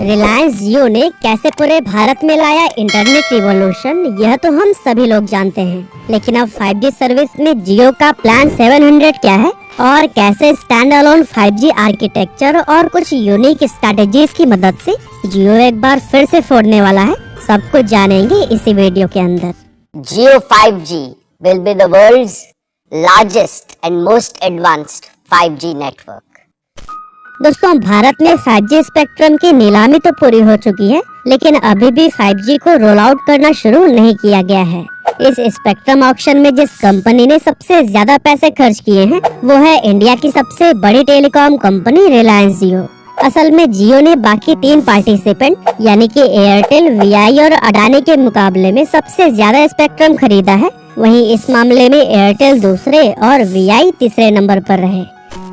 रिलायंस जियो ने कैसे पूरे भारत में लाया इंटरनेट रिवॉल्यूशन, यह तो हम सभी लोग जानते हैं। लेकिन अब 5G सर्विस में जियो का प्लान 700 क्या है और कैसे स्टैंड अलोन 5G आर्किटेक्चर और कुछ यूनिक स्ट्रेटेजीज की मदद से जियो एक बार फिर से फोड़ने वाला है, सब कुछ जानेंगे इसी वीडियो के अंदर। Jio 5G will be the world's largest and most advanced 5G network. दोस्तों, भारत में 5G स्पेक्ट्रम की नीलामी तो पूरी हो चुकी है, लेकिन अभी भी 5G को रोल आउट करना शुरू नहीं किया गया है। इस स्पेक्ट्रम ऑक्शन में जिस कंपनी ने सबसे ज्यादा पैसे खर्च किए हैं, वो है इंडिया की सबसे बड़ी टेलीकॉम कंपनी रिलायंस जियो। असल में जियो ने बाकी 3 पार्टिसिपेंट यानी कि एयरटेल, वीआई और अडानी के मुकाबले में सबसे ज्यादा स्पेक्ट्रम खरीदा है। वहीं इस मामले में एयरटेल दूसरे और वीआई तीसरे नंबर पर रहे।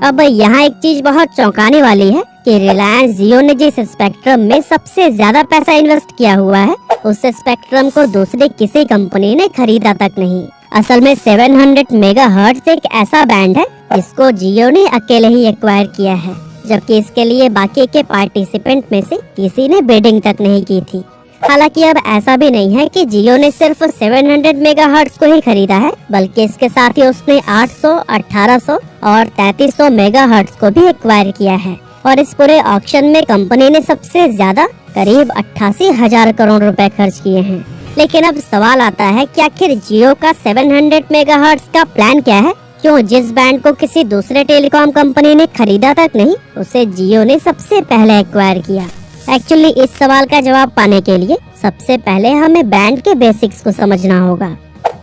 अब यहाँ एक चीज बहुत चौंकाने वाली है कि रिलायंस जियो ने जिस स्पेक्ट्रम में सबसे ज्यादा पैसा इन्वेस्ट किया हुआ है, उस स्पेक्ट्रम को दूसरी किसी कंपनी ने खरीदा तक नहीं। असल में 700 मेगाहर्ट्ज एक ऐसा बैंड है जिसको जियो ने अकेले ही एक्वायर किया है, जबकि इसके लिए बाकी के पार्टिसिपेंट में से किसी ने बिडिंग तक नहीं की थी। हालांकि अब ऐसा भी नहीं है कि जियो ने सिर्फ 700 मेगाहर्ट्ज को ही खरीदा है, बल्कि इसके साथ ही उसने 800, 1800 और 3300 मेगाहर्ट्ज को भी एक्वायर किया है। और इस पूरे ऑक्शन में कंपनी ने सबसे ज्यादा करीब 88,000 करोड़ रुपए खर्च किए हैं। लेकिन अब सवाल आता है कि आखिर जियो का 700 मेगाहर्ट्ज का प्लान क्या है? क्यों जिस बैंड को किसी दूसरे टेलीकॉम कंपनी ने खरीदा तक नहीं, उसे जियो ने सबसे पहले एक्वायर किया? एक्चुअली इस सवाल का जवाब पाने के लिए सबसे पहले हमें बैंड के बेसिक्स को समझना होगा।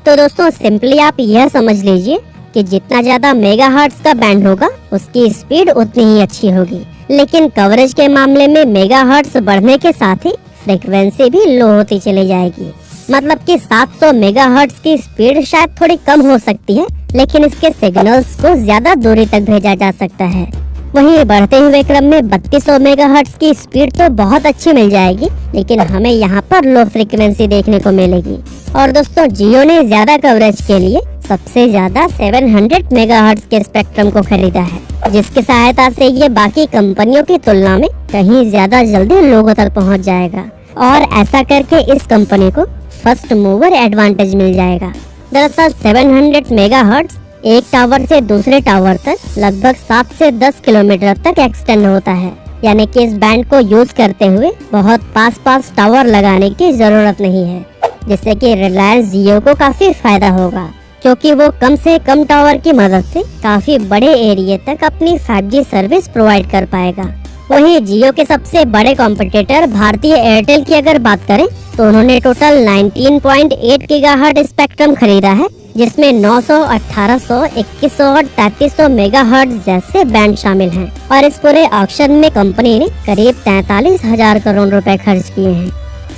तो दोस्तों, सिंपली आप यह समझ लीजिए कि जितना ज्यादा मेगाहर्ट्ज का बैंड होगा, उसकी स्पीड उतनी ही अच्छी होगी। लेकिन कवरेज के मामले में मेगाहर्ट्ज बढ़ने के साथ ही फ्रीक्वेंसी भी लो होती चली जाएगी। मतलब कि 700 मेगाहर्ट्ज की स्पीड शायद थोड़ी कम हो सकती है, लेकिन इसके सिग्नल्स को ज्यादा दूरी तक भेजा जा सकता है। वहीं बढ़ते हुए क्रम में 3200 मेगाहर्ट्ज की स्पीड तो बहुत अच्छी मिल जाएगी, लेकिन हमें यहाँ पर लो फ्रीक्वेंसी देखने को मिलेगी। और दोस्तों, जियो ने ज्यादा कवरेज के लिए सबसे ज्यादा 700 मेगाहर्ट्ज के स्पेक्ट्रम को खरीदा है, जिसकी सहायता से ये बाकी कंपनियों की तुलना में कहीं ज्यादा जल्दी लोगों तक पहुँच जाएगा। और ऐसा करके इस कंपनी को फर्स्ट मूवर एडवांटेज मिल जाएगा। दरअसल 700 मेगाहर्ट्ज एक टावर से दूसरे टावर तक लगभग 7 से 10 किलोमीटर तक एक्सटेंड होता है। यानी कि इस बैंड को यूज करते हुए बहुत पास टावर लगाने की जरूरत नहीं है, जिससे कि रिलायंस जियो को काफी फायदा होगा, क्योंकि वो कम से कम टावर की मदद से काफी बड़े एरिया तक अपनी 5G सर्विस प्रोवाइड कर पाएगा। वहीं जियो के सबसे बड़े कॉम्पिटिटर भारतीय एयरटेल की अगर बात करें, तो उन्होंने टोटल 19.8 गीगाहर्ट्ज स्पेक्ट्रम खरीदा है, जिसमें 900, 1800, 2100 और 3300 मेगाहर्ट्ज जैसे बैंड शामिल हैं। और इस पूरे ऑक्शन में कंपनी ने करीब 43,000 करोड़ रुपए खर्च किए हैं।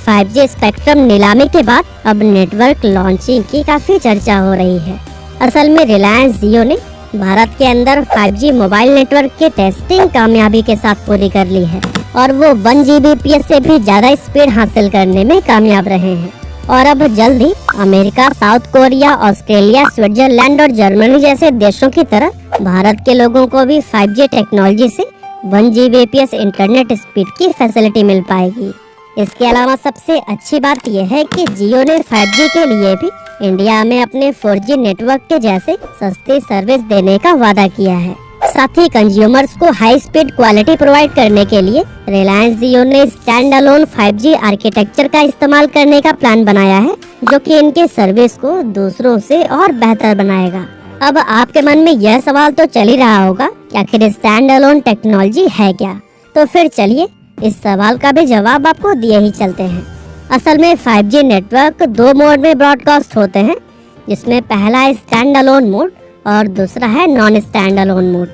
5G स्पेक्ट्रम नीलामी के बाद अब नेटवर्क लॉन्चिंग की काफी चर्चा हो रही है। असल में रिलायंस जियो ने भारत के अंदर 5G मोबाइल नेटवर्क की टेस्टिंग कामयाबी के साथ पूरी कर ली है, और वो 1 Gbps से भी ज्यादा स्पीड हासिल करने में कामयाब रहे हैं। और अब जल्द ही America, South Korea, Australia, Switzerland और जर्मनी जैसे देशों की तरह भारत के लोगों को भी 5G टेक्नोलॉजी से 1 Gbps इंटरनेट स्पीड की फैसिलिटी मिल पाएगी। इसके अलावा सबसे अच्छी बात यह है कि जियो ने 5G के लिए भी इंडिया में अपने 4G नेटवर्क के जैसे सस्ती सर्विस देने का वादा किया है। साथ ही कंज्यूमर्स को हाई स्पीड क्वालिटी प्रोवाइड करने के लिए रिलायंस जियो ने स्टैंड अलोन 5G आर्किटेक्चर का इस्तेमाल करने का प्लान बनाया है, जो कि इनके सर्विस को दूसरों से और बेहतर बनाएगा। अब आपके मन में यह सवाल तो चल ही रहा होगा कि आखिर स्टैंड अलोन टेक्नोलॉजी है क्या? तो फिर चलिए इस सवाल का भी जवाब आपको दिए ही चलते हैं। असल में 5G नेटवर्क 2 मोड में ब्रॉडकास्ट होते हैं, जिसमें पहला है स्टैंड अलोन मोड और दूसरा है नॉन स्टैंड अलोन मोड।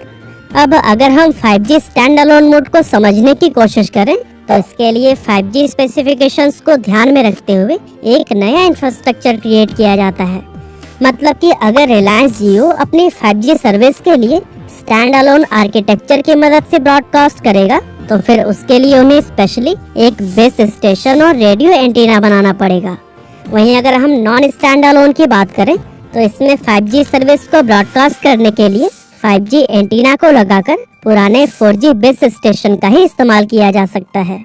अब अगर हम 5G स्टैंड अलोन मोड को समझने की कोशिश करें, तो इसके लिए 5G स्पेसिफिकेशंस को ध्यान में रखते हुए एक नया इंफ्रास्ट्रक्चर क्रिएट किया जाता है। मतलब कि अगर रिलायंस जियो अपनी 5G सर्विस के लिए स्टैंड अलोन आर्किटेक्चर की मदद से ब्रॉडकास्ट करेगा, तो फिर उसके लिए उन्हें स्पेशली एक बेस स्टेशन और रेडियो एंटीना बनाना पड़ेगा। वहीं अगर हम नॉन स्टैंड अलोन की बात करें, तो इसमें 5G सर्विस को ब्रॉडकास्ट करने के लिए 5G एंटीना को लगाकर पुराने 4G बेस स्टेशन का ही इस्तेमाल किया जा सकता है।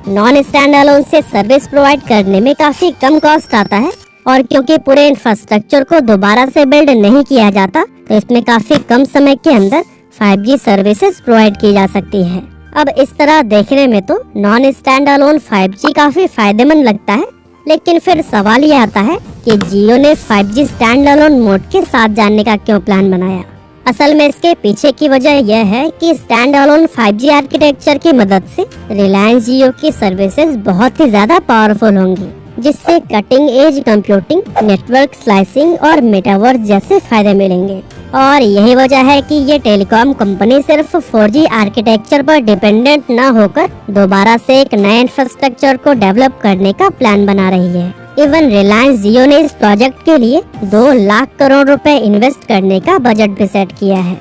नॉन स्टैंड अलोन से सर्विस प्रोवाइड करने में काफी कम कॉस्ट आता है, और क्योंकि पूरे इंफ्रास्ट्रक्चर को दोबारा से बिल्ड नहीं किया जाता, तो इसमें काफी कम समय के अंदर 5G सर्विसेज प्रोवाइड की जा सकती है। अब इस तरह देखने में तो नॉन स्टैंड अलोन 5G काफी फायदेमंद लगता है, लेकिन फिर सवाल ये आता है कि जियो ने 5G स्टैंड अलोन मोड के साथ जाने का क्यों प्लान बनाया। असल में इसके पीछे की वजह यह है कि स्टैंड अलोन 5G आर्किटेक्चर की मदद से रिलायंस जियो की सर्विसेज बहुत ही ज्यादा पावरफुल होंगी, जिससे cutting edge computing, network slicing और मेटावर्स जैसे फायदे मिलेंगे। और यही वजह है कि ये टेलीकॉम कंपनी सिर्फ 4G आर्किटेक्चर पर डिपेंडेंट न होकर दोबारा से एक नए इंफ्रास्ट्रक्चर को डेवलप करने का प्लान बना रही है। इवन रिलायंस जियो ने इस प्रोजेक्ट के लिए 2 लाख करोड़ रुपए इन्वेस्ट करने का बजट भी सेट किया है।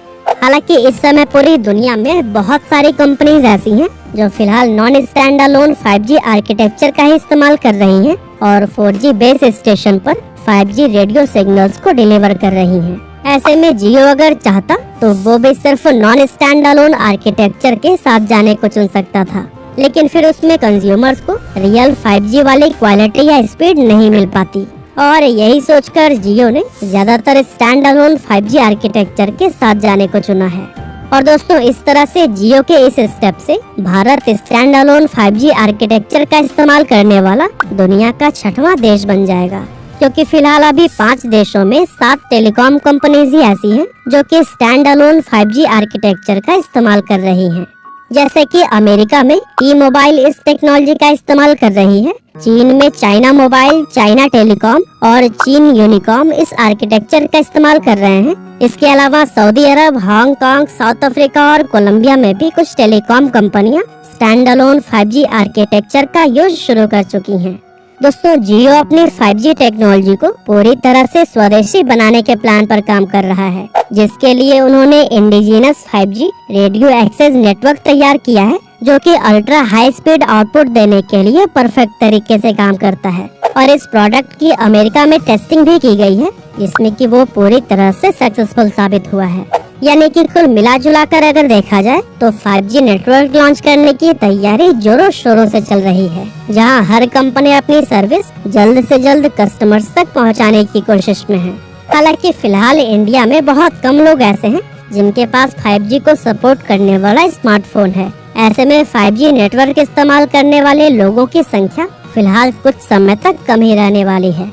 हालांकि इस समय पूरी दुनिया में बहुत सारी कंपनीज ऐसी हैं जो फिलहाल non stand alone 5G architecture का ही इस्तेमाल कर रही हैं और 4G बेस स्टेशन पर 5G रेडियो सिग्नल्स को डिलीवर कर रही हैं। ऐसे में जियो अगर चाहता तो वो भी सिर्फ नॉन स्टैंड अलोन आर्किटेक्चर के साथ जाने को चुन सकता था, लेकिन फिर उसमें कंज्यूमर्स को रियल 5G वाली क्वालिटी या स्पीड नहीं मिल पाती, और यही सोचकर जियो ने ज्यादातर स्टैंड अलोन 5G आर्किटेक्चर के साथ जाने को चुना है। और दोस्तों, इस तरह से जियो के इस स्टेप से Bharat stand alone 5G architecture का इस्तेमाल करने वाला दुनिया का 6वां देश बन जाएगा, क्योंकि फिलहाल अभी 5 देशों में 7 टेलीकॉम कंपनीज ही ऐसी हैं जो कि स्टैंड अलोन 5G आर्किटेक्चर का इस्तेमाल कर रही हैं। जैसे कि अमेरिका में T-Mobile इस टेक्नोलॉजी का इस्तेमाल कर रही है, चीन में चाइना मोबाइल, चाइना टेलीकॉम और चीन यूनिकॉम इस आर्किटेक्चर का इस्तेमाल कर रहे हैं। इसके अलावा सऊदी अरब, हांगकांग, साउथ अफ्रीका और कोलंबिया में भी कुछ टेलीकॉम कंपनियां स्टैंड अलोन 5G आर्किटेक्चर का यूज शुरू कर चुकी हैं। दोस्तों, जियो अपनी 5G टेक्नोलॉजी को पूरी तरह से स्वदेशी बनाने के प्लान पर काम कर रहा है, जिसके लिए उन्होंने indigenous 5G radio access network तैयार किया है, जो कि अल्ट्रा हाई स्पीड आउटपुट देने के लिए परफेक्ट तरीके से काम करता है। और इस प्रोडक्ट की अमेरिका में टेस्टिंग भी की गई है, जिसमें कि वो पूरी तरह से सक्सेसफुल साबित हुआ है। यानी कि कुल मिला जुला कर अगर देखा जाए तो 5G नेटवर्क लॉन्च करने की तैयारी जोरों शोरों से चल रही है, जहां हर कंपनी अपनी सर्विस जल्द से जल्द कस्टमर्स तक पहुंचाने की कोशिश में है। हालांकि फिलहाल इंडिया में बहुत कम लोग ऐसे हैं जिनके पास 5G को सपोर्ट करने वाला स्मार्टफोन है। ऐसे में 5G नेटवर्क इस्तेमाल करने वाले लोगों की संख्या फिलहाल कुछ समय तक कम ही रहने वाली है,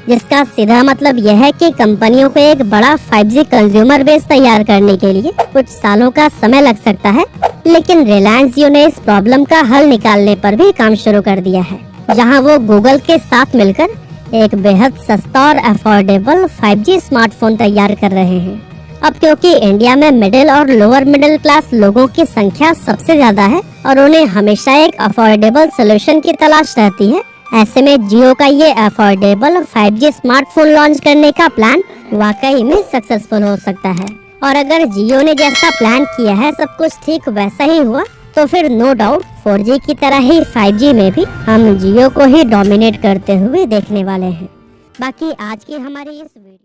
जिसका सीधा मतलब यह है कि कंपनियों को एक बड़ा 5G कंज्यूमर बेस तैयार करने के लिए कुछ सालों का समय लग सकता है। लेकिन रिलायंस जियो ने इस प्रॉब्लम का हल निकालने पर भी काम शुरू कर दिया है, जहां वो गूगल के साथ मिलकर एक बेहद सस्ता और अफोर्डेबल 5G स्मार्टफोन तैयार कर रहे हैं। अब क्योंकि इंडिया में मिडिल और लोअर मिडिल क्लास लोगों की संख्या सबसे ज्यादा है और उन्हें हमेशा एक अफोर्डेबल सोल्यूशन की तलाश रहती है, ऐसे में जियो का ये अफोर्डेबल 5G स्मार्टफोन लॉन्च करने का प्लान वाकई में सक्सेसफुल हो सकता है। और अगर जियो ने जैसा प्लान किया है सब कुछ ठीक वैसा ही हुआ, तो फिर नो डाउट 4G की तरह ही 5G में भी हम जियो को ही डोमिनेट करते हुए देखने वाले हैं। बाकी आज की हमारी इस वीडियो